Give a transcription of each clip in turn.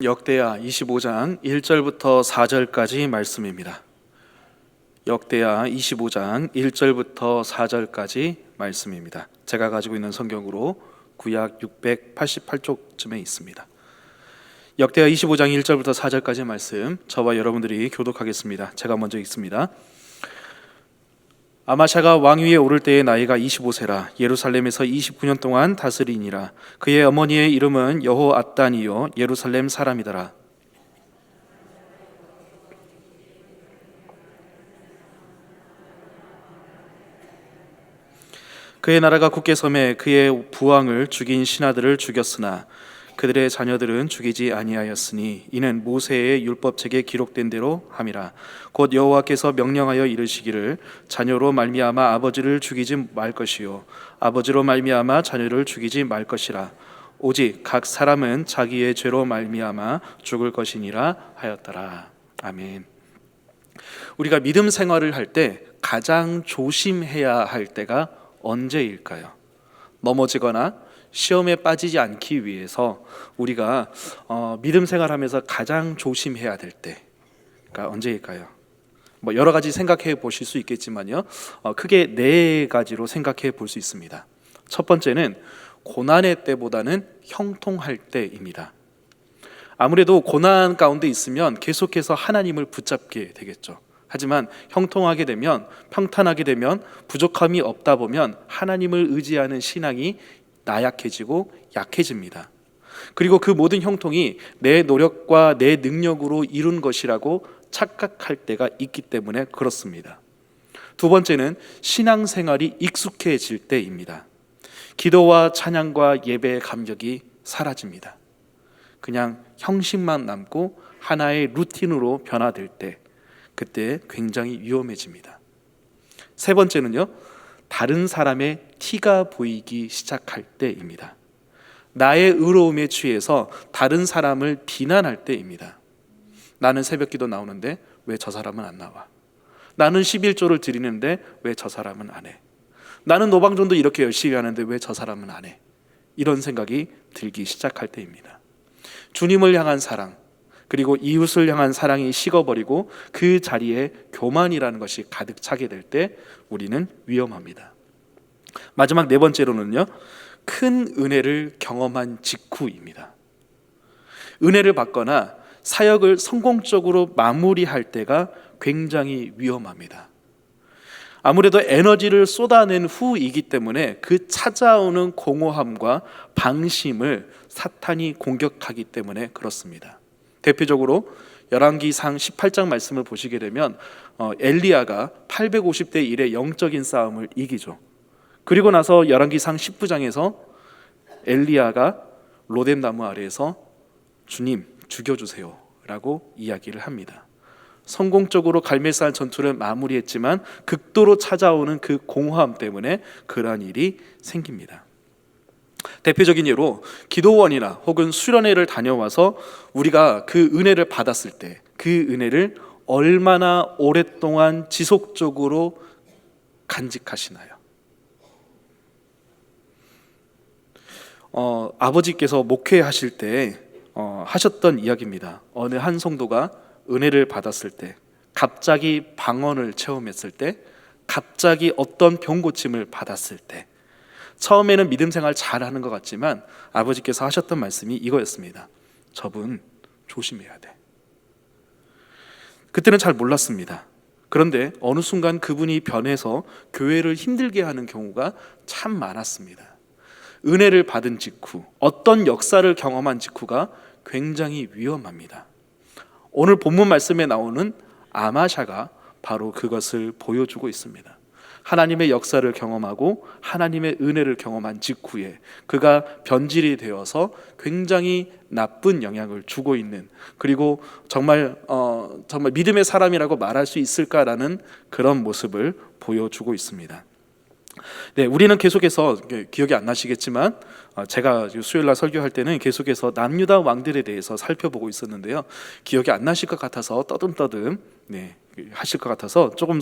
역대하 25장 1절부터 4절까지 말씀입니다. 역대하 25장 1절부터 4절까지 말씀입니다. 제가 가지고 있는 성경으로 구약 688쪽쯤에 있습니다. 역대하 25장 1절부터 4절까지 말씀, 저와 여러분들이 교독하겠습니다. 제가 먼저 읽습니다. 아마샤가 왕위에 오를 때의 나이가 25세라. 예루살렘에서 29년 동안 다스리니라. 그의 어머니의 이름은 여호앗단이요 예루살렘 사람이더라. 그의 나라가 굳게 섬에 그의 부왕을 죽인 신하들을 죽였으나 그들의 자녀들은 죽이지 아니하였으니 이는 모세의 율법책에 기록된 대로 함이라. 곧 여호와께서 명령하여 이르시기를 자녀로 말미암아 아버지를 죽이지 말 것이요 아버지로 말미암아 자녀를 죽이지 말 것이라. 오직 각 사람은 자기의 죄로 말미암아 죽을 것이니라 하였더라. 아멘. 우리가 믿음 생활을 할 때 가장 조심해야 할 때가 언제일까요? 넘어지거나 시험에 빠지지 않기 위해서 우리가 믿음 생활하면서 가장 조심해야 될 때가 언제일까요? 여러 가지 생각해 보실 수 있겠지만요, 크게 네 가지로 생각해 볼 수 있습니다. 첫 번째는 고난의 때보다는 형통할 때입니다. 아무래도 고난 가운데 있으면 계속해서 하나님을 붙잡게 되겠죠. 하지만 형통하게 되면, 평탄하게 되면, 부족함이 없다 보면 하나님을 의지하는 신앙이 나약해지고 약해집니다. 그리고 그 모든 형통이 내 노력과 내 능력으로 이룬 것이라고 착각할 때가 있기 때문에 그렇습니다. 두 번째는 신앙생활이 익숙해질 때입니다. 기도와 찬양과 예배의 감격이 사라집니다. 그냥 형식만 남고 하나의 루틴으로 변화될 때, 그때 굉장히 위험해집니다. 세 번째는요, 다른 사람의 티가 보이기 시작할 때입니다. 나의 의로움에 취해서 다른 사람을 비난할 때입니다. 나는 새벽기도 나오는데 왜 저 사람은 안 나와? 나는 11조를 드리는데 왜 저 사람은 안 해? 나는 노방전도 이렇게 열심히 하는데 왜 저 사람은 안 해? 이런 생각이 들기 시작할 때입니다. 주님을 향한 사랑, 그리고 이웃을 향한 사랑이 식어버리고 그 자리에 교만이라는 것이 가득 차게 될 때 우리는 위험합니다. 마지막 네 번째로는요, 큰 은혜를 경험한 직후입니다. 은혜를 받거나 사역을 성공적으로 마무리할 때가 굉장히 위험합니다. 아무래도 에너지를 쏟아낸 후이기 때문에 그 찾아오는 공허함과 방심을 사탄이 공격하기 때문에 그렇습니다. 대표적으로 열왕기상 18장 말씀을 보시게 되면 엘리야가 850대 1의 영적인 싸움을 이기죠. 그리고 나서 열왕기상 19장에서 엘리야가 로뎀나무 아래에서 주님 죽여주세요 라고 이야기를 합니다. 성공적으로 갈멜산 전투를 마무리했지만 극도로 찾아오는 그 공허함 때문에 그러한 일이 생깁니다. 대표적인 예로 기도원이나 혹은 수련회를 다녀와서 우리가 그 은혜를 받았을 때 그 은혜를 얼마나 오랫동안 지속적으로 간직하시나요? 아버지께서 목회하실 때 하셨던 이야기입니다. 어느 한 성도가 은혜를 받았을 때, 갑자기 방언을 체험했을 때, 갑자기 어떤 병 고침을 받았을 때, 처음에는 믿음 생활 잘하는 것 같지만 아버지께서 하셨던 말씀이 이거였습니다. 저분 조심해야 돼. 그때는 잘 몰랐습니다. 그런데 어느 순간 그분이 변해서 교회를 힘들게 하는 경우가 참 많았습니다. 은혜를 받은 직후, 어떤 역사를 경험한 직후가 굉장히 위험합니다. 오늘 본문 말씀에 나오는 아마샤가 바로 그것을 보여주고 있습니다. 하나님의 역사를 경험하고 하나님의 은혜를 경험한 직후에 그가 변질이 되어서 굉장히 나쁜 영향을 주고 있는, 그리고 정말 믿음의 사람이라고 말할 수 있을까라는 그런 모습을 보여주고 있습니다. 네, 우리는 계속해서, 기억이 안 나시겠지만 제가 수요일날 설교할 때는 계속해서 남유다 왕들에 대해서 살펴보고 있었는데요, 기억이 안 나실 것 같아서 떠듬떠듬 하실 것 같아서 조금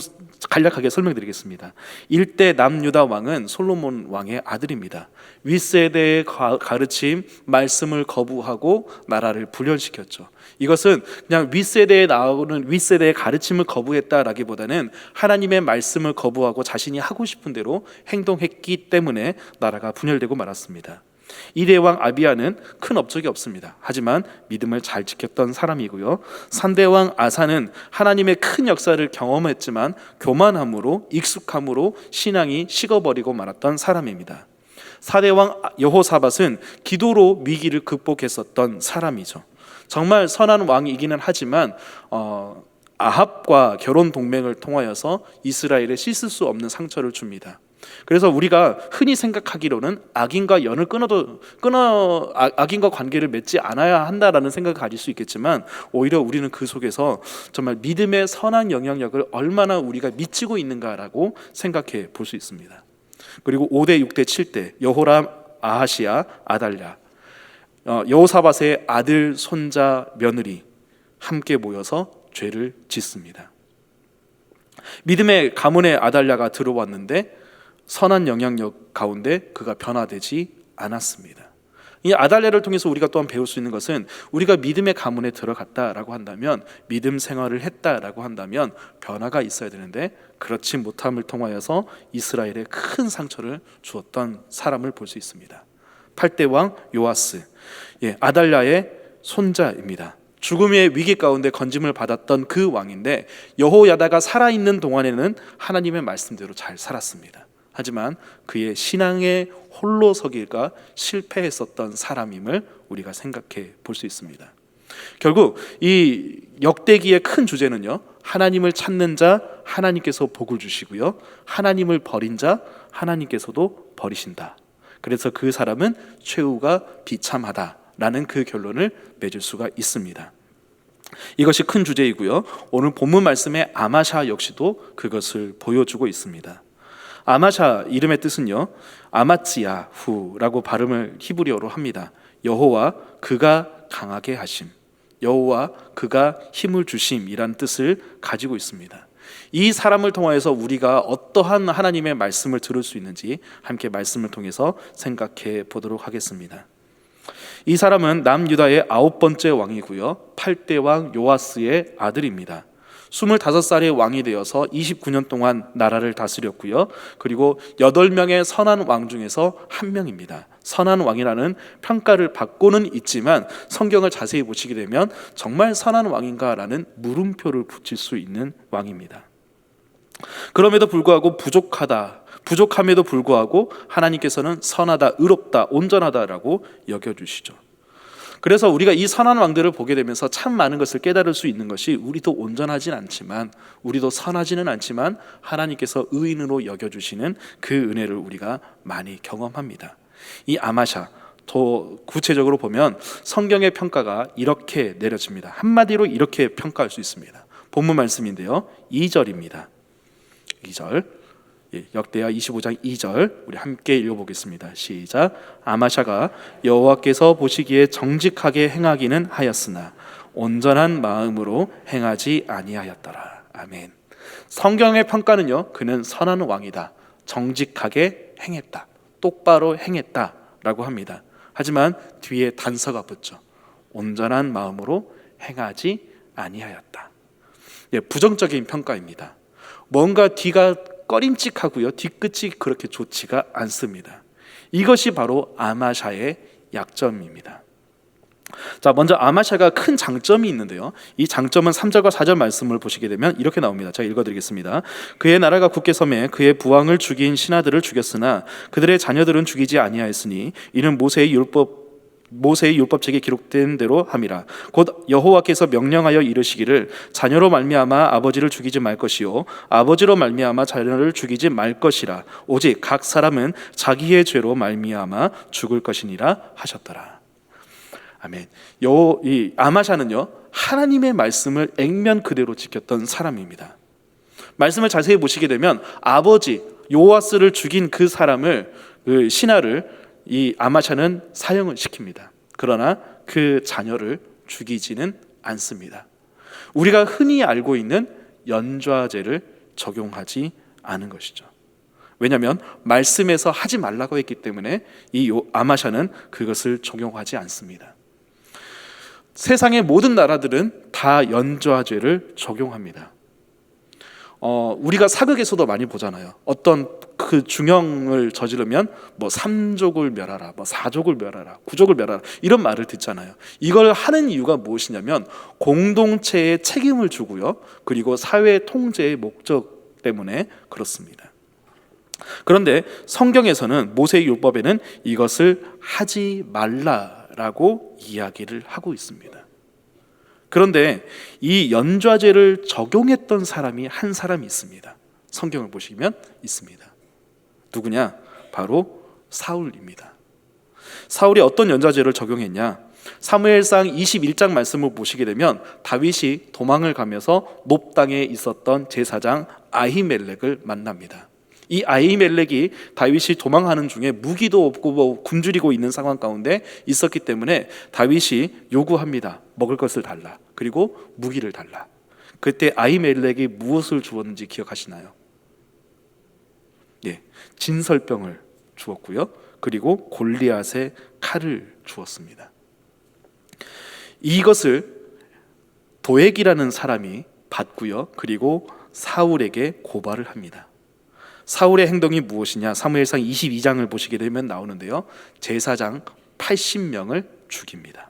간략하게 설명드리겠습니다. 1대 남유다 왕은 솔로몬 왕의 아들입니다. 윗세대의 가르침, 말씀을 거부하고 나라를 분열시켰죠. 이것은 그냥 윗세대에 나오는 윗세대의 가르침을 거부했다라기보다는 하나님의 말씀을 거부하고 자신이 하고 싶은 대로 행동했기 때문에 나라가 분열되고 말았습니다. 2대 왕 아비야는 큰 업적이 없습니다. 하지만 믿음을 잘 지켰던 사람이고요. 3대 왕 아사는 하나님의 큰 역사를 경험했지만 교만함으로, 익숙함으로 신앙이 식어버리고 말았던 사람입니다. 4대 왕 여호사밧은 기도로 위기를 극복했었던 사람이죠. 정말 선한 왕이기는 하지만 아합과 결혼 동맹을 통하여서 이스라엘에 씻을 수 없는 상처를 줍니다. 그래서 우리가 흔히 생각하기로는 악인과 연을 악인과 관계를 맺지 않아야 한다라는 생각을 가질 수 있겠지만, 오히려 우리는 그 속에서 정말 믿음의 선한 영향력을 얼마나 우리가 미치고 있는가라고 생각해 볼 수 있습니다. 그리고 5대 6대 7대 여호람, 아하시야, 아달랴, 여호사밧의 아들, 손자, 며느리 함께 모여서 죄를 짓습니다. 믿음의 가문의 아달랴가 들어왔는데 선한 영향력 가운데 그가 변화되지 않았습니다. 이 아달랴를 통해서 우리가 또한 배울 수 있는 것은, 우리가 믿음의 가문에 들어갔다라고 한다면, 믿음 생활을 했다라고 한다면 변화가 있어야 되는데, 그렇지 못함을 통하여서 이스라엘에 큰 상처를 주었던 사람을 볼 수 있습니다. 8대 왕 요아스, 아달랴의 손자입니다. 죽음의 위기 가운데 건짐을 받았던 그 왕인데, 여호야다가 살아있는 동안에는 하나님의 말씀대로 잘 살았습니다. 하지만 그의 신앙에 홀로 서기가 실패했었던 사람임을 우리가 생각해 볼 수 있습니다. 결국 이 역대기의 큰 주제는요, 하나님을 찾는 자 하나님께서 복을 주시고요, 하나님을 버린 자 하나님께서도 버리신다. 그래서 그 사람은 최후가 비참하다라는 그 결론을 맺을 수가 있습니다. 이것이 큰 주제이고요, 오늘 본문 말씀의 아마샤 역시도 그것을 보여주고 있습니다. 아마샤 이름의 뜻은요, 아마츠야후라고 발음을 히브리어로 합니다. 여호와 그가 강하게 하심, 여호와 그가 힘을 주심이란 뜻을 가지고 있습니다. 이 사람을 통하여서 우리가 어떠한 하나님의 말씀을 들을 수 있는지 함께 말씀을 통해서 생각해 보도록 하겠습니다. 이 사람은 남유다의 9번째 왕이고요, 8대 왕 요아스의 아들입니다. 25살의 왕이 되어서 29년 동안 나라를 다스렸고요, 그리고 8명의 선한 왕 중에서 한 명입니다. 선한 왕이라는 평가를 받고는 있지만 성경을 자세히 보시게 되면 정말 선한 왕인가라는 물음표를 붙일 수 있는 왕입니다. 그럼에도 불구하고 부족함에도 불구하고 하나님께서는 선하다, 의롭다, 온전하다라고 여겨주시죠. 그래서 우리가 이 선한 왕들을 보게 되면서 참 많은 것을 깨달을 수 있는 것이, 우리도 온전하진 않지만, 우리도 선하지는 않지만 하나님께서 의인으로 여겨주시는 그 은혜를 우리가 많이 경험합니다. 이 아마샤, 더 구체적으로 보면 성경의 평가가 이렇게 내려집니다. 한마디로 이렇게 평가할 수 있습니다. 본문 말씀인데요, 2절입니다. 2절, 역대하 25장 2절 우리 함께 읽어보겠습니다. 시작. 아마샤가 여호와께서 보시기에 정직하게 행하기는 하였으나 온전한 마음으로 행하지 아니하였더라. 아멘. 성경의 평가는요, 그는 선한 왕이다, 정직하게 행했다, 똑바로 행했다라고 합니다. 하지만 뒤에 단서가 붙죠. 온전한 마음으로 행하지 아니하였다. 부정적인 평가입니다. 뭔가 뒤가 꺼림칙하고요, 뒤끝이 그렇게 좋지가 않습니다. 이것이 바로 아마샤의 약점입니다. 자, 먼저 아마샤가 큰 장점이 있는데요, 이 장점은 3절과 4절 말씀을 보시게 되면 이렇게 나옵니다. 제가 읽어드리겠습니다. 그의 나라가 굳게 서매 그의 부왕을 죽인 신하들을 죽였으나 그들의 자녀들은 죽이지 아니하였으니 이는 모세의 율법책에 기록된 대로 함이라. 곧 여호와께서 명령하여 이르시기를 자녀로 말미암아 아버지를 죽이지 말 것이요 아버지로 말미암아 자녀를 죽이지 말 것이라. 오직 각 사람은 자기의 죄로 말미암아 죽을 것이니라 하셨더라. 아멘. 이 아마샤는요, 하나님의 말씀을 액면 그대로 지켰던 사람입니다. 말씀을 자세히 보시게 되면 아버지 요아스를 죽인 그 사람을, 그 신하를 이 아마샤는 사형을 시킵니다. 그러나 그 자녀를 죽이지는 않습니다. 우리가 흔히 알고 있는 연좌제를 적용하지 않은 것이죠. 왜냐하면 말씀에서 하지 말라고 했기 때문에 이 아마샤는 그것을 적용하지 않습니다. 세상의 모든 나라들은 다 연좌제를 적용합니다. 우리가 사극에서도 많이 보잖아요. 어떤 그 중형을 저지르면 뭐 3족을 멸하라, 뭐 4족을 멸하라, 9족을 멸하라, 이런 말을 듣잖아요. 이걸 하는 이유가 무엇이냐면 공동체에 책임을 주고요, 그리고 사회 통제의 목적 때문에 그렇습니다. 그런데 성경에서는 모세의 율법에는 이것을 하지 말라라고 이야기를 하고 있습니다. 그런데 이 연좌제를 적용했던 사람이 한 사람이 있습니다. 성경을 보시면 있습니다. 누구냐? 바로 사울입니다. 사울이 어떤 연좌제를 적용했냐? 사무엘상 21장 말씀을 보시게 되면 다윗이 도망을 가면서 높 땅에 있었던 제사장 아히멜렉을 만납니다. 이 아히멜렉이 다윗이 도망하는 중에 무기도 없고 굶주리고 있는 상황 가운데 있었기 때문에 다윗이 요구합니다. 먹을 것을 달라, 그리고 무기를 달라. 그때 아히멜렉이 무엇을 주었는지 기억하시나요? 예, 진설병을 주었고요, 그리고 골리앗의 칼을 주었습니다. 이것을 도액이라는 사람이 받고요, 그리고 사울에게 고발을 합니다. 사울의 행동이 무엇이냐? 사무엘상 22장을 보시게 되면 나오는데요, 제사장 80명을 죽입니다.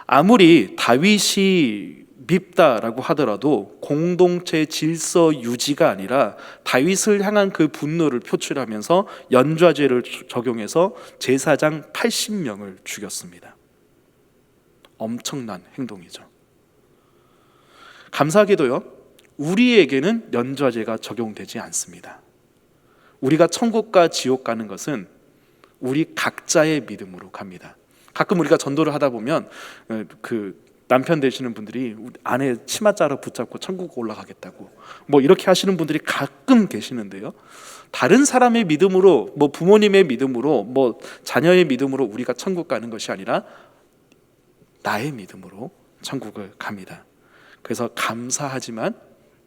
아무리 다윗이 밉다라고 하더라도 공동체 질서 유지가 아니라 다윗을 향한 그 분노를 표출하면서 연좌제를 적용해서 제사장 80명을 죽였습니다. 엄청난 행동이죠. 감사하게도요, 우리에게는 연좌제가 적용되지 않습니다. 우리가 천국과 지옥 가는 것은 우리 각자의 믿음으로 갑니다. 가끔 우리가 전도를 하다 보면 그 남편 되시는 분들이 아내 치맛자루 붙잡고 천국 올라가겠다고 뭐 이렇게 하시는 분들이 가끔 계시는데요, 다른 사람의 믿음으로, 뭐 부모님의 믿음으로, 뭐 자녀의 믿음으로 우리가 천국 가는 것이 아니라 나의 믿음으로 천국을 갑니다. 그래서 감사하지만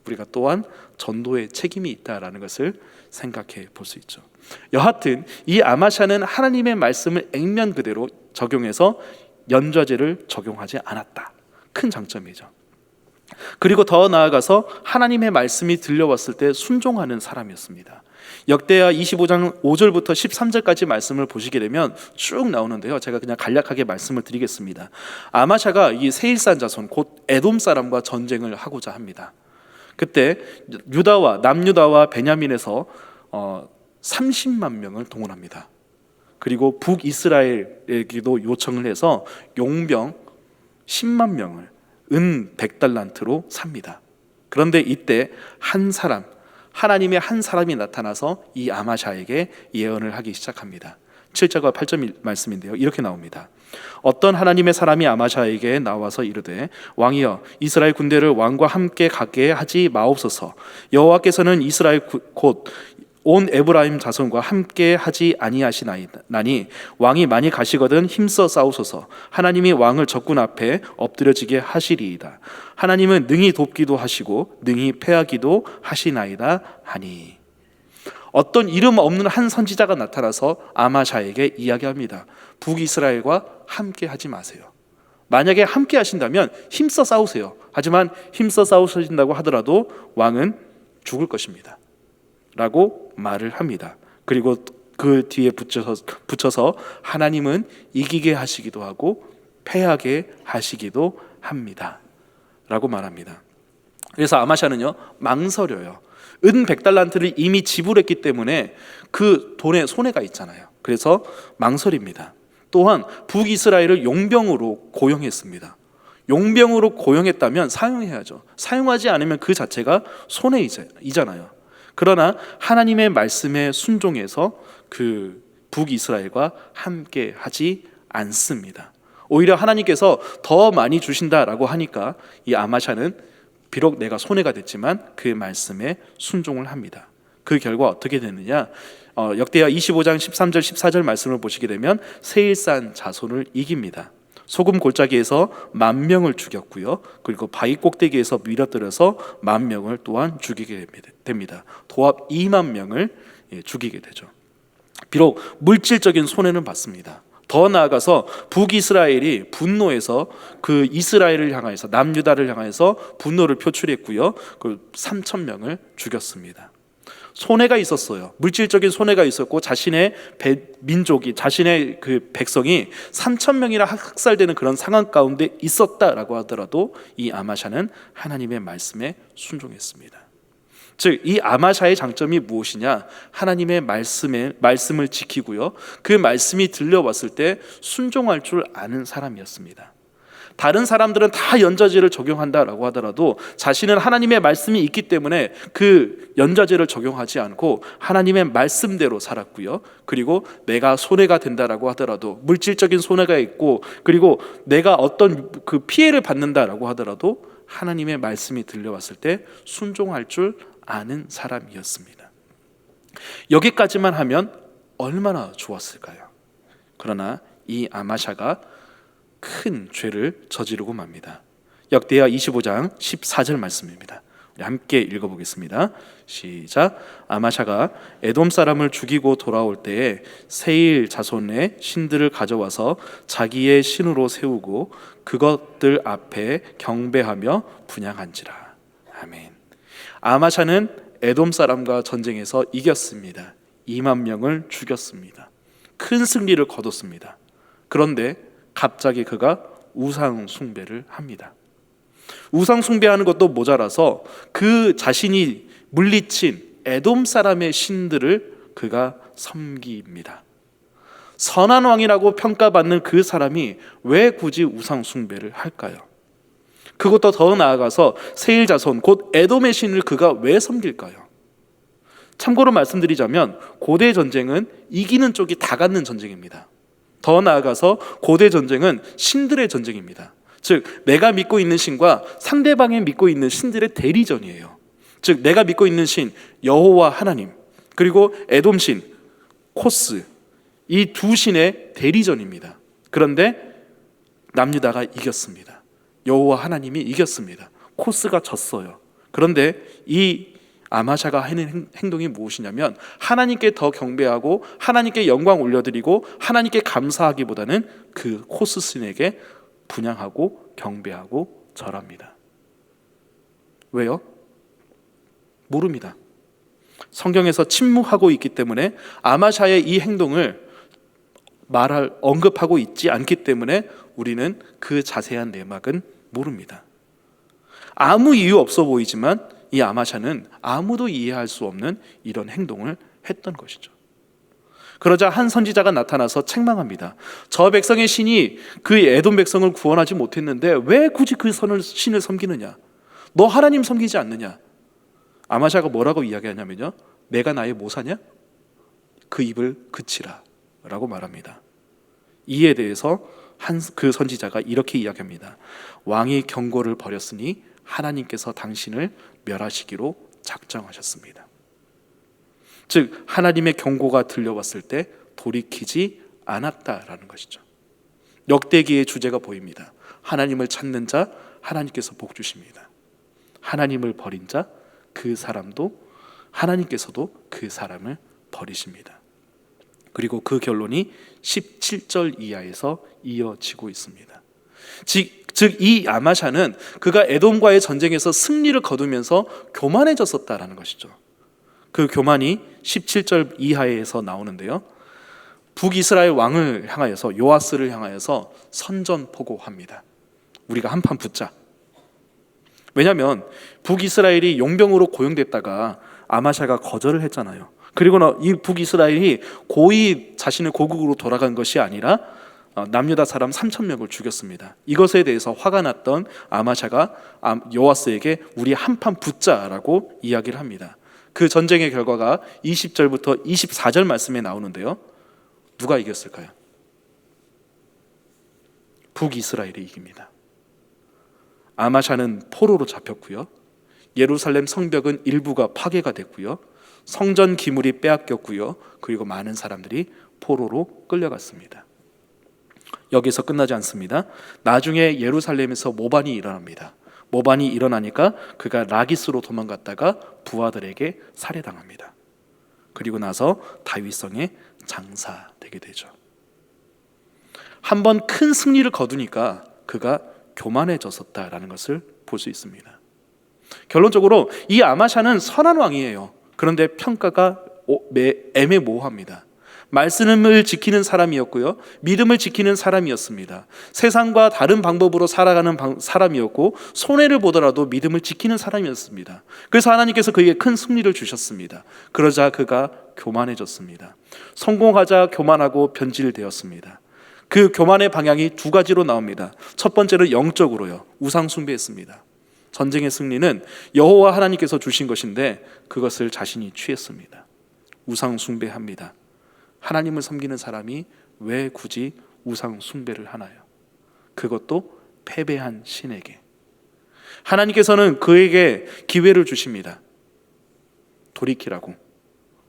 우리가 또한 전도의 책임이 있다라는 것을 생각해 볼 수 있죠. 여하튼 이 아마샤는 하나님의 말씀을 액면 그대로 적용해서 연좌제를 적용하지 않았다. 큰 장점이죠. 그리고 더 나아가서 하나님의 말씀이 들려왔을 때 순종하는 사람이었습니다. 역대하 25장 5절부터 13절까지 말씀을 보시게 되면 쭉 나오는데요, 제가 그냥 간략하게 말씀을 드리겠습니다. 아마샤가 이 세일산 자손 곧 에돔 사람과 전쟁을 하고자 합니다. 그때 유다와 남유다와 베냐민에서 30만 명을 동원합니다. 그리고 북이스라엘에게도 요청을 해서 용병 10만 명을 은 100달란트로 삽니다. 그런데 이때 한 사람, 하나님의 한 사람이 나타나서 이 아마샤에게 예언을 하기 시작합니다. 7절과 8절 말씀인데요, 이렇게 나옵니다. 어떤 하나님의 사람이 아마샤에게 나와서 이르되, 왕이여, 이스라엘 군대를 왕과 함께 가게 하지 마옵소서. 여호와께서는 이스라엘 곧 온 에브라임 자손과 함께 하지 아니하시나니 왕이 많이 가시거든 힘써 싸우소서. 하나님이 왕을 적군 앞에 엎드려지게 하시리이다. 하나님은 능히 돕기도 하시고 능히 패하기도 하시나이다 하니. 어떤 이름 없는 한 선지자가 나타나서 아마샤에게 이야기합니다. 북이스라엘과 함께 하지 마세요. 만약에 함께 하신다면 힘써 싸우세요. 하지만 힘써 싸우신다고 하더라도 왕은 죽을 것입니다 라고 말을 합니다. 그리고 그 뒤에 붙여서 하나님은 이기게 하시기도 하고 패하게 하시기도 합니다 라고 말합니다. 그래서 아마샤는요, 망설여요. 은 100달란트를 이미 지불했기 때문에 그 돈에 손해가 있잖아요. 그래서 망설입니다. 또한 북이스라엘을 용병으로 고용했습니다. 용병으로 고용했다면 사용해야죠. 사용하지 않으면 그 자체가 손해이잖아요. 그러나 하나님의 말씀에 순종해서 그 북이스라엘과 함께 하지 않습니다. 오히려 하나님께서 더 많이 주신다라고 하니까 이 아마샤는 비록 내가 손해가 됐지만 그 말씀에 순종을 합니다. 그 결과 어떻게 되느냐? 역대하 25장 13절 14절 말씀을 보시게 되면 세일산 자손을 이깁니다. 소금 골짜기에서 10,000명을 죽였고요. 그리고 바위 꼭대기에서 밀어들여서 10,000명을 또한 죽이게 됩니다. 도합 20,000명을 죽이게 되죠. 비록 물질적인 손해는 받습니다. 더 나아가서 북이스라엘이 분노해서 그 이스라엘을 향하여서 남유다를 향하여서 분노를 표출했고요. 그 3,000명을 죽였습니다. 손해가 있었어요. 물질적인 손해가 있었고 자신의 민족이 자신의 그 백성이 3,000명이나 학살되는 그런 상황 가운데 있었다라고 하더라도 이 아마샤는 하나님의 말씀에 순종했습니다. 즉 이 아마샤의 장점이 무엇이냐? 하나님의 말씀을 지키고요. 그 말씀이 들려왔을 때 순종할 줄 아는 사람이었습니다. 다른 사람들은 다 연좌제를 적용한다라고 하더라도 자신은 하나님의 말씀이 있기 때문에 그 연좌제를 적용하지 않고 하나님의 말씀대로 살았고요. 그리고 내가 손해가 된다라고 하더라도 물질적인 손해가 있고 그리고 내가 어떤 그 피해를 받는다라고 하더라도 하나님의 말씀이 들려왔을 때 순종할 줄 아는 사람이었습니다. 여기까지만 하면 얼마나 좋았을까요? 그러나 이 아마샤가 큰 죄를 저지르고 맙니다. 역대하 25장 14절 말씀입니다. 우리 함께 읽어보겠습니다. 시작. 아마샤가 에돔 사람을 죽이고 돌아올 때에 세일 자손의 신들을 가져와서 자기의 신으로 세우고 그것들 앞에 경배하며 분향한지라. 아멘. 아마샤는 에돔 사람과 전쟁에서 이겼습니다. 20,000명을 죽였습니다. 큰 승리를 거뒀습니다. 그런데 갑자기 그가 우상 숭배를 합니다. 우상 숭배하는 것도 모자라서 그 자신이 물리친 에돔 사람의 신들을 그가 섬깁니다. 선한 왕이라고 평가받는 그 사람이 왜 굳이 우상 숭배를 할까요? 그것도 더 나아가서 세일 자손 곧 에돔의 신을 그가 왜 섬길까요? 참고로 말씀드리자면 고대 전쟁은 이기는 쪽이 다 갖는 전쟁입니다. 더 나아가서 고대 전쟁은 신들의 전쟁입니다. 즉 내가 믿고 있는 신과 상대방이 믿고 있는 신들의 대리전이에요. 즉 내가 믿고 있는 신 여호와 하나님 그리고 에돔 신 코스 이 두 신의 대리전입니다. 그런데 남유다가 이겼습니다. 여호와 하나님이 이겼습니다. 코스가 졌어요. 그런데 이 아마샤가 하는 행동이 무엇이냐면 하나님께 더 경배하고 하나님께 영광 올려드리고 하나님께 감사하기보다는 그 코스 신에게 분향하고 경배하고 절합니다. 왜요? 모릅니다. 성경에서 침묵하고 있기 때문에 아마샤의 이 행동을 언급하고 있지 않기 때문에 우리는 그 자세한 내막은 모릅니다. 아무 이유 없어 보이지만 이 아마샤는 아무도 이해할 수 없는 이런 행동을 했던 것이죠. 그러자 한 선지자가 나타나서 책망합니다. 저 백성의 신이 그 에돔 백성을 구원하지 못했는데 왜 굳이 그 신을 섬기느냐? 너 하나님 섬기지 않느냐? 아마샤가 뭐라고 이야기하냐면요, 내가 나의 모사냐? 그 입을 그치라 라고 말합니다. 이에 대해서 그 선지자가 이렇게 이야기합니다. 왕이 경고를 버렸으니 하나님께서 당신을 멸하시기로 작정하셨습니다. 즉 하나님의 경고가 들려왔을 때 돌이키지 않았다라는 것이죠. 역대기의 주제가 보입니다. 하나님을 찾는 자 하나님께서 복 주십니다. 하나님을 버린 자 그 사람도 하나님께서도 그 사람을 버리십니다. 그리고 그 결론이 17절 이하에서 이어지고 있습니다. 즉 이 아마샤는 그가 에돔과의 전쟁에서 승리를 거두면서 교만해졌었다라는 것이죠. 그 교만이 17절 이하에서 나오는데요, 북이스라엘 왕을 향하여서 요아스를 향하여서 선전포고합니다. 우리가 한판 붙자. 왜냐하면 북이스라엘이 용병으로 고용됐다가 아마샤가 거절을 했잖아요. 그리고 이 북이스라엘이 고이 자신의 고국으로 돌아간 것이 아니라 남유다 사람 3,000명을 죽였습니다. 이것에 대해서 화가 났던 아마샤가 요아스에게 우리 한판 붙자라고 이야기를 합니다. 그 전쟁의 결과가 20절부터 24절 말씀에 나오는데요, 누가 이겼을까요? 북이스라엘이 이깁니다. 아마샤는 포로로 잡혔고요, 예루살렘 성벽은 일부가 파괴가 됐고요, 성전 기물이 빼앗겼고요, 그리고 많은 사람들이 포로로 끌려갔습니다. 여기서 끝나지 않습니다. 나중에 예루살렘에서 모반이 일어납니다. 모반이 일어나니까 그가 라기스로 도망갔다가 부하들에게 살해당합니다. 그리고 나서 다윗성에 장사되게 되죠. 한번 큰 승리를 거두니까 그가 교만해졌었다라는 것을 볼 수 있습니다. 결론적으로 이 아마샤는 선한 왕이에요. 그런데 평가가 애매모호합니다. 말씀을 지키는 사람이었고요, 믿음을 지키는 사람이었습니다. 세상과 다른 방법으로 살아가는 사람이었고, 손해를 보더라도 믿음을 지키는 사람이었습니다. 그래서 하나님께서 그에게 큰 승리를 주셨습니다. 그러자 그가 교만해졌습니다. 성공하자 교만하고 변질되었습니다. 그 교만의 방향이 두 가지로 나옵니다. 첫 번째는 영적으로요, 우상 숭배했습니다. 전쟁의 승리는 여호와 하나님께서 주신 것인데 그것을 자신이 취했습니다. 우상 숭배합니다. 하나님을 섬기는 사람이 왜 굳이 우상 숭배를 하나요? 그것도 패배한 신에게. 하나님께서는 그에게 기회를 주십니다. 돌이키라고.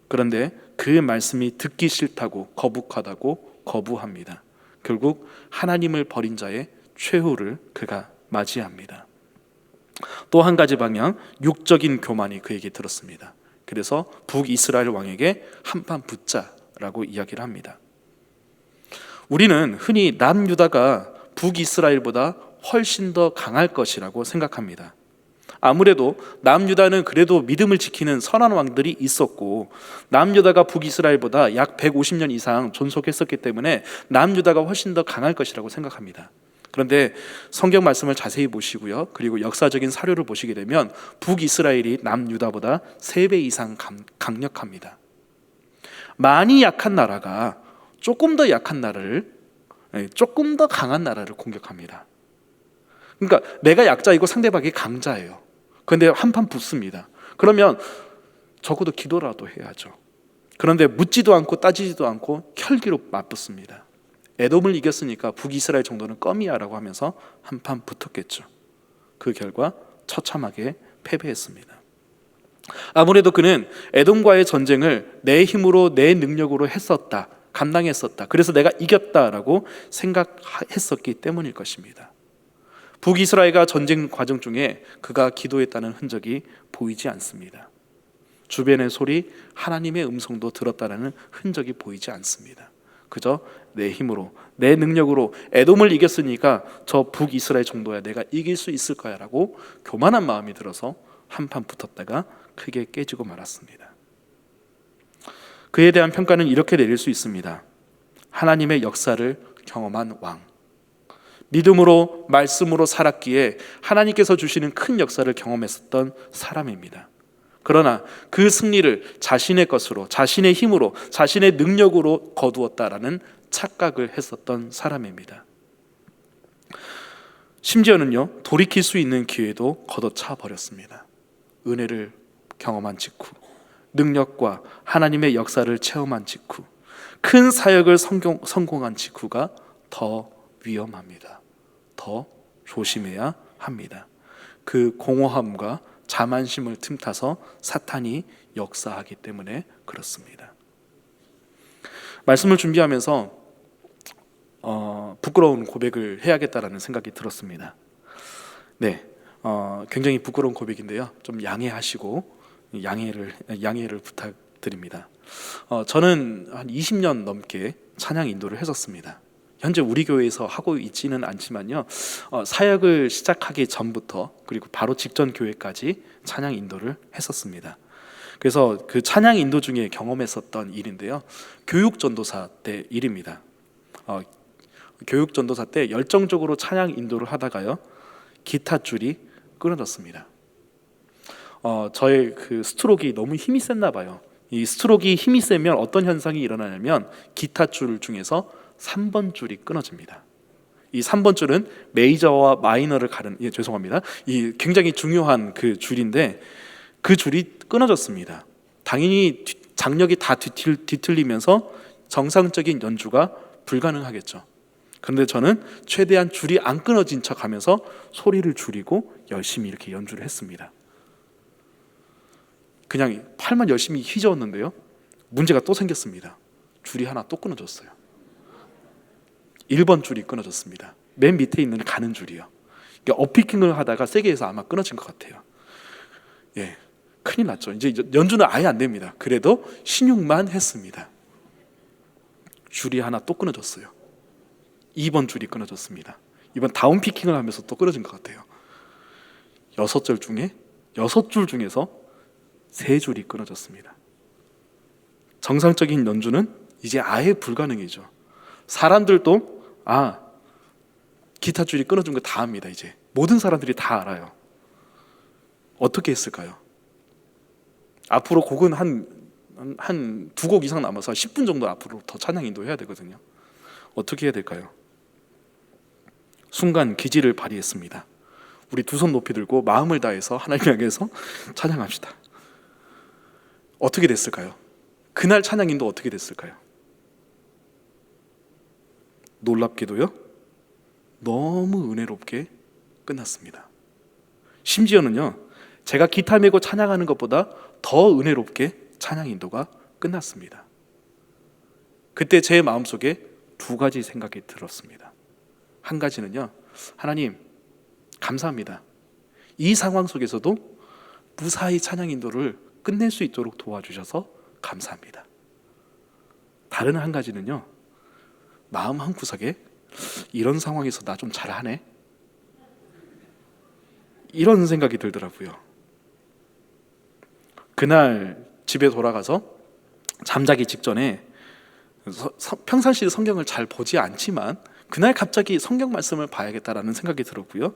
그런데 그 말씀이 듣기 싫다고, 거북하다고 거부합니다. 결국 하나님을 버린 자의 최후를 그가 맞이합니다. 또 한 가지 방향, 육적인 교만이 그에게 들었습니다. 그래서 북이스라엘 왕에게 한판 붙자라고 이야기를 합니다. 우리는 흔히 남유다가 북이스라엘보다 훨씬 더 강할 것이라고 생각합니다. 아무래도 남유다는 그래도 믿음을 지키는 선한 왕들이 있었고, 남유다가 북이스라엘보다 약 150년 이상 존속했었기 때문에 남유다가 훨씬 더 강할 것이라고 생각합니다. 그런데 성경 말씀을 자세히 보시고요, 그리고 역사적인 사료를 보시게 되면 북이스라엘이 남유다보다 3배 이상 강력합니다. 많이 약한 나라가 조금 더 약한 나라를, 조금 더 강한 나라를 공격합니다. 그러니까 내가 약자이고 상대방이 강자예요. 그런데 한판 붙습니다. 그러면 적어도 기도라도 해야죠. 그런데 묻지도 않고 따지지도 않고 혈기로 맞붙습니다. 에돔을 이겼으니까 북이스라엘 정도는 껌이야라고 하면서 한판 붙었겠죠. 그 결과 처참하게 패배했습니다. 아무래도 그는 에돔과의 전쟁을 내 힘으로, 내 능력으로 했었다, 감당했었다, 그래서 내가 이겼다라고 생각했었기 때문일 것입니다. 북이스라엘과 전쟁 과정 중에 그가 기도했다는 흔적이 보이지 않습니다. 주변의 소리, 하나님의 음성도 들었다는 흔적이 보이지 않습니다. 그저 내 힘으로, 내 능력으로 에돔을 이겼으니까 저 북이스라엘 정도야 내가 이길 수 있을 거야 라고 교만한 마음이 들어서 한판 붙었다가 크게 깨지고 말았습니다. 그에 대한 평가는 이렇게 내릴 수 있습니다. 하나님의 역사를 경험한 왕, 믿음으로, 말씀으로 살았기에 하나님께서 주시는 큰 역사를 경험했었던 사람입니다. 그러나 그 승리를 자신의 것으로, 자신의 힘으로, 자신의 능력으로 거두었다라는 착각을 했었던 사람입니다. 심지어는요, 돌이킬 수 있는 기회도 걷어차 버렸습니다. 은혜를 경험한 직후, 능력과 하나님의 역사를 체험한 직후, 큰 사역을 성공한 직후가 더 위험합니다. 더 조심해야 합니다. 그 공허함과 자만심을 틈타서 사탄이 역사하기 때문에 그렇습니다. 말씀을 준비하면서 부끄러운 고백을 해야겠다라는 생각이 들었습니다. 네, 굉장히 부끄러운 고백인데요, 좀 양해하시고 양해를 부탁드립니다. 저는 한 20년 넘게 찬양 인도를 했었습니다. 현재 우리 교회에서 하고 있지는 않지만요, 사역을 시작하기 전부터 그리고 바로 직전 교회까지 찬양 인도를 했었습니다. 그래서 그 찬양 인도 중에 경험했었던 일인데요, 교육 전도사 때 일입니다. 교육 전도사 때 열정적으로 찬양 인도를 하다가요, 기타 줄이 끊어졌습니다. 저의 그 스트로크가 너무 힘이 셌나 봐요. 이 스트로크가 힘이 세면 어떤 현상이 일어나냐면 기타 줄 중에서 3번 줄이 끊어집니다. 이 3번 줄은 메이저와 마이너를 죄송합니다. 이 굉장히 중요한 그 줄인데 그 줄이 끊어졌습니다. 당연히 장력이 다 뒤틀리면서 정상적인 연주가 불가능하겠죠. 그런데 저는 최대한 줄이 안 끊어진 척 하면서 소리를 줄이고 열심히 이렇게 연주를 했습니다. 그냥 팔만 열심히 휘저었는데요, 문제가 또 생겼습니다. 줄이 하나 또 끊어졌어요. 1번 줄이 끊어졌습니다. 맨 밑에 있는 가는 줄이요. 업피킹을 하다가 세게 해서 아마 끊어진 것 같아요. 예, 큰일 났죠. 이제 연주는 아예 안 됩니다. 그래도 신용만 했습니다. 줄이 하나 또 끊어졌어요. 2번 줄이 끊어졌습니다. 이번 다운피킹을 하면서 또 끊어진 것 같아요. 6줄 중에 6줄 중에서 3줄이 끊어졌습니다. 정상적인 연주는 이제 아예 불가능이죠. 사람들도 기타 줄이 끊어진 거 다 압니다. 이제 모든 사람들이 다 알아요. 어떻게 했을까요? 앞으로 곡은 한 2곡 이상 남아서 10분 정도 앞으로 더 찬양 인도해야 되거든요. 어떻게 해야 될까요? 순간 기지를 발휘했습니다. 우리 두 손 높이 들고 마음을 다해서 하나님 향해서 찬양합시다. 어떻게 됐을까요? 그날 찬양 인도 어떻게 됐을까요? 놀랍게도요, 너무 은혜롭게 끝났습니다. 심지어는요, 제가 기타 메고 찬양하는 것보다 더 은혜롭게 찬양 인도가 끝났습니다. 그때 제 마음속에 2가지 생각이 들었습니다. 한 가지는요, 하나님 감사합니다. 이 상황 속에서도 무사히 찬양 인도를 끝낼 수 있도록 도와주셔서 감사합니다. 다른 한 가지는요, 마음 한구석에 이런 상황에서 나 좀 잘하네, 이런 생각이 들더라고요. 그날 집에 돌아가서 잠자기 직전에 평상시에 성경을 잘 보지 않지만 그날 갑자기 성경 말씀을 봐야겠다라는 생각이 들었고요.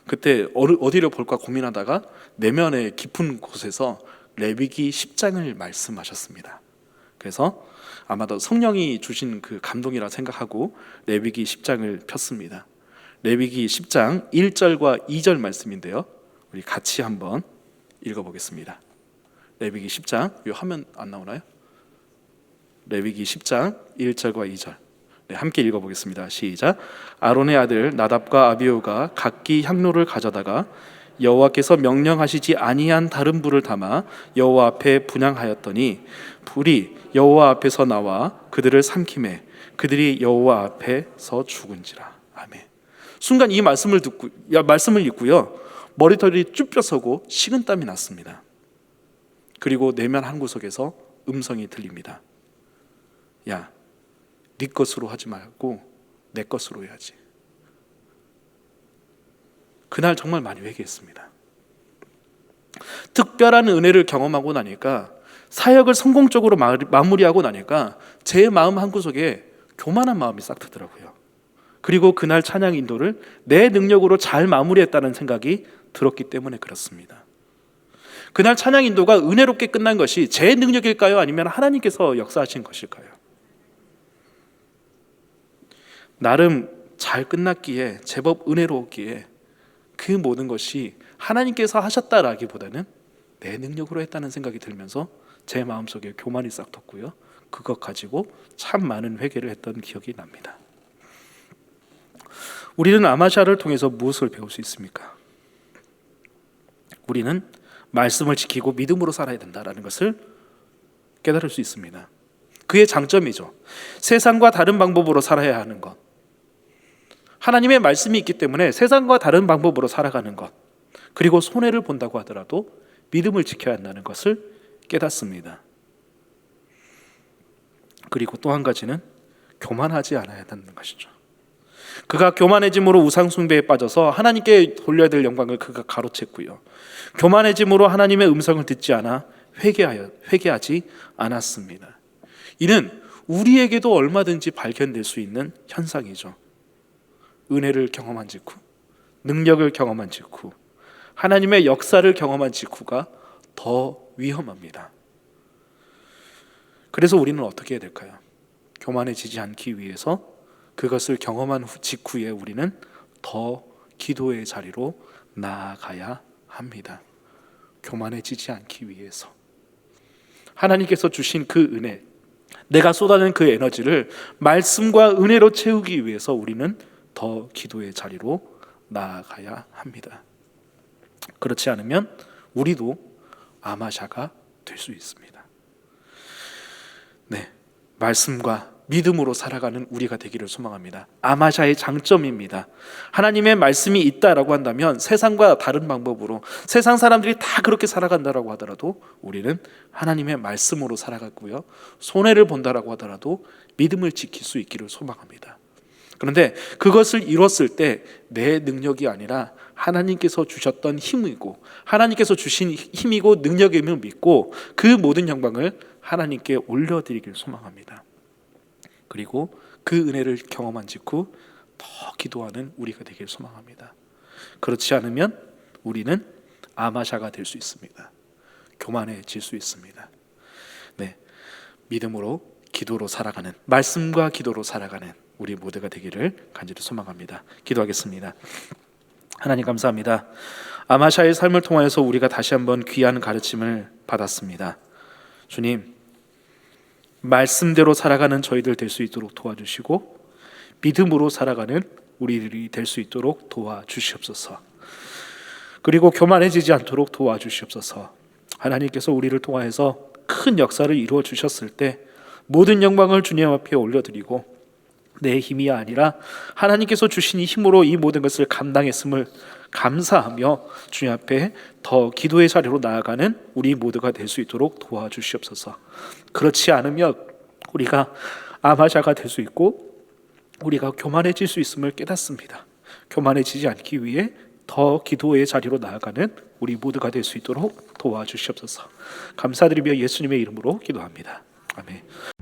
그때 어디를 볼까 고민하다가 내면의 깊은 곳에서 레위기 10장을 말씀하셨습니다. 그래서 아마도 성령이 주신 그 감동이라 생각하고 레위기 10장을 폈습니다. 레위기 10장 1절과 2절 말씀인데요, 우리 같이 한번 읽어보겠습니다. 레위기 10장, 이 화면 안 나오나요? 레위기 10장 1절과 2절, 네, 함께 읽어보겠습니다. 시작. 아론의 아들 나답과 아비후가 각기 향로를 가져다가 여호와께서 명령하시지 아니한 다른 불을 담아 여호와 앞에 분향하였더니 불이 여호와 앞에서 나와 그들을 삼키매 그들이 여호와 앞에서 죽은지라. 아멘. 순간 이 말씀을 읽고요, 머리털이 쭈뼛서고 식은땀이 났습니다. 그리고 내면 한 구석에서 음성이 들립니다. 야, 네 것으로 하지 말고 내 것으로 해야지. 그날 정말 많이 회개했습니다. 특별한 은혜를 경험하고 나니까, 사역을 성공적으로 마무리하고 나니까 제 마음 한구석에 교만한 마음이 싹 트더라고요. 그리고 그날 찬양 인도를 내 능력으로 잘 마무리했다는 생각이 들었기 때문에 그렇습니다. 그날 찬양 인도가 은혜롭게 끝난 것이 제 능력일까요? 아니면 하나님께서 역사하신 것일까요? 나름 잘 끝났기에, 제법 은혜로웠기에 그 모든 것이 하나님께서 하셨다라기보다는 내 능력으로 했다는 생각이 들면서 제 마음속에 교만이 싹 텄고요, 그것 가지고 참 많은 회개를 했던 기억이 납니다. 우리는 아마샤를 통해서 무엇을 배울 수 있습니까? 우리는 말씀을 지키고 믿음으로 살아야 된다는 것을 깨달을 수 있습니다. 그의 장점이죠. 세상과 다른 방법으로 살아야 하는 것, 하나님의 말씀이 있기 때문에 세상과 다른 방법으로 살아가는 것, 그리고 손해를 본다고 하더라도 믿음을 지켜야 한다는 것을 깨닫습니다. 그리고 또 한 가지는 교만하지 않아야 한다는 것이죠. 그가 교만해짐으로 우상 숭배에 빠져서 하나님께 돌려야 될 영광을 그가 가로챘고요, 교만해짐으로 하나님의 음성을 듣지 않아 회개하지 않았습니다. 이는 우리에게도 얼마든지 발견될 수 있는 현상이죠. 은혜를 경험한 직후, 능력을 경험한 직후, 하나님의 역사를 경험한 직후가 더 위험합니다. 그래서 우리는 어떻게 해야 될까요? 교만해지지 않기 위해서 그것을 경험한 직후에 우리는 더 기도의 자리로 나아가야 합니다. 교만해지지 않기 위해서 하나님께서 주신 그 은혜, 내가 쏟아낸 그 에너지를 말씀과 은혜로 채우기 위해서 우리는 더 기도의 자리로 나아가야 합니다. 그렇지 않으면 우리도 아마샤가 될 수 있습니다. 네, 말씀과 믿음으로 살아가는 우리가 되기를 소망합니다. 아마샤의 장점입니다. 하나님의 말씀이 있다라고 한다면 세상과 다른 방법으로, 세상 사람들이 다 그렇게 살아간다라고 하더라도 우리는 하나님의 말씀으로 살아가고요, 손해를 본다라고 하더라도 믿음을 지킬 수 있기를 소망합니다. 그런데 그것을 이뤘을 때 내 능력이 아니라 하나님께서 주셨던 힘이고, 하나님께서 주신 힘이고 능력임을 믿고 그 모든 영광을 하나님께 올려드리길 소망합니다. 그리고 그 은혜를 경험한 직후 더 기도하는 우리가 되길 소망합니다. 그렇지 않으면 우리는 아마샤가 될 수 있습니다. 교만해질 수 있습니다. 네, 믿음으로 기도로 살아가는, 말씀과 기도로 살아가는 우리 모두가 되기를 간절히 소망합니다. 기도하겠습니다. 하나님 감사합니다. 아마샤의 삶을 통하여서 우리가 다시 한번 귀한 가르침을 받았습니다. 주님, 말씀대로 살아가는 저희들 될 수 있도록 도와주시고 믿음으로 살아가는 우리들이 될 수 있도록 도와주시옵소서. 그리고 교만해지지 않도록 도와주시옵소서. 하나님께서 우리를 통하여서 큰 역사를 이루어 주셨을 때 모든 영광을 주님 앞에 올려드리고 내 힘이 아니라 하나님께서 주신 이 힘으로 이 모든 것을 감당했음을 감사하며 주님 앞에 더 기도의 자리로 나아가는 우리 모두가 될 수 있도록 도와주시옵소서. 그렇지 않으면 우리가 아마샤가 될 수 있고 우리가 교만해질 수 있음을 깨닫습니다. 교만해지지 않기 위해 더 기도의 자리로 나아가는 우리 모두가 될 수 있도록 도와주시옵소서. 감사드리며 예수님의 이름으로 기도합니다. 아멘.